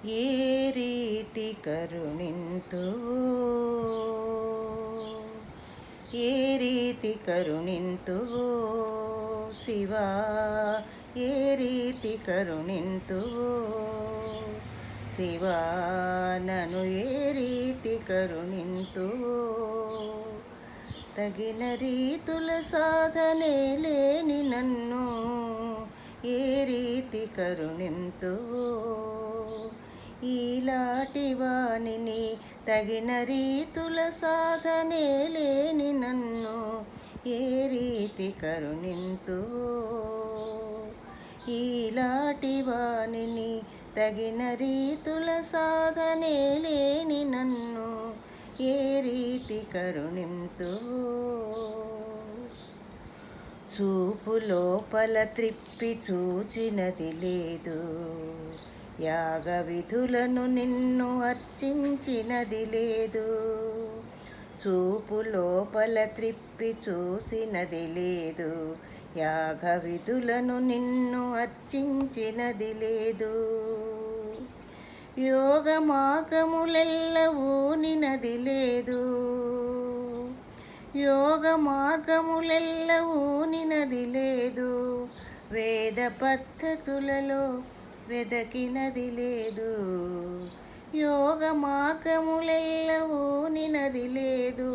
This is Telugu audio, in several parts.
ఏ రీతి కరుణింతువో, ఏ రీతి కరుణింతువో శివా, ఏ రీతి కరుణింతువో శివా, నన్ను ఏ రీతి కరుణింతువో. తగిన రీతుల సాధనే లేని నన్ను ఏ రీతి కరుణింతువో. ఈలాటి వానిని తగిన రీతుల సాధనే లేని నన్ను ఏ రీతి కరుణింతువో. ఈలాటి వానిని తగిన రీతుల సాధనే లేని నన్ను ఏ రీతి కరుణింతువో. చూపు లోపల త్రిప్పి చూచినది లేదు, యాగ విధులను నిన్ను అర్చించినది లేదు. చూపు లోపల త్రిప్పి చూసినది లేదు, యాగ విధులను నిన్ను అర్చించినది లేదు. యోగ మార్గములెల్ల ఊనినది లేదు, యోగ మార్గములెల్ల ఊనినది లేదు. వేద పద్ధతులలో వెదకినది లేదు, యోగ మార్గములెల్ల ఊనినది లేదు.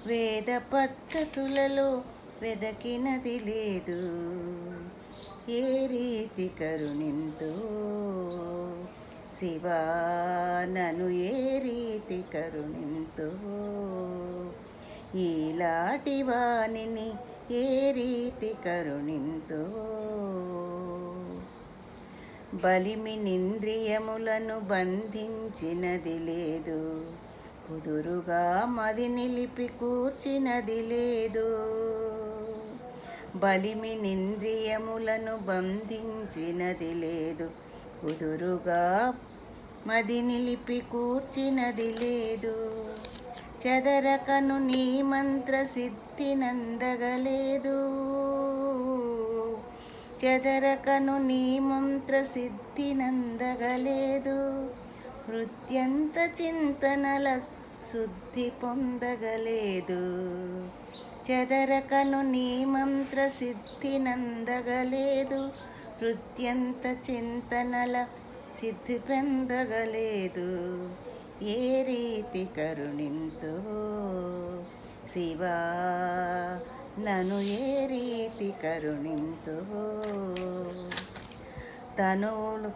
వేద పద్ధతులలో వెదకినది లేదు. ఏ రీతి కరుణింతువో శివా, నన్ను ఏ రీతి కరుణింతువో. ఈలాటి వానిని ఏ రీతి కరుణింతువో. బలిమినింద్రియములను బంధించినది లేదు, కుదురుగా మది నిలిపి కూర్చినది లేదు. బలిమినింద్రియములను బంధించినది లేదు, కుదురుగా మది నిలిపి కూర్చినది లేదు. చెదరకను నీ మంత్ర సిద్ధి నందగలేదు, చెదరకను నీ మంత్ర సిద్ధి నందగలేదు. హృద్యంత చింతనల శుద్ధి పొందగలేదు, చెదరకను నీ మంత్ర సిద్ధి నందగలేదు. హృద్యంత చింతనల సిద్ధి పొందగలేదు. ఏ రీతి కరుణింతువో శివా, నన్ను ఏ రీతి కరుణింతువో. తనువులు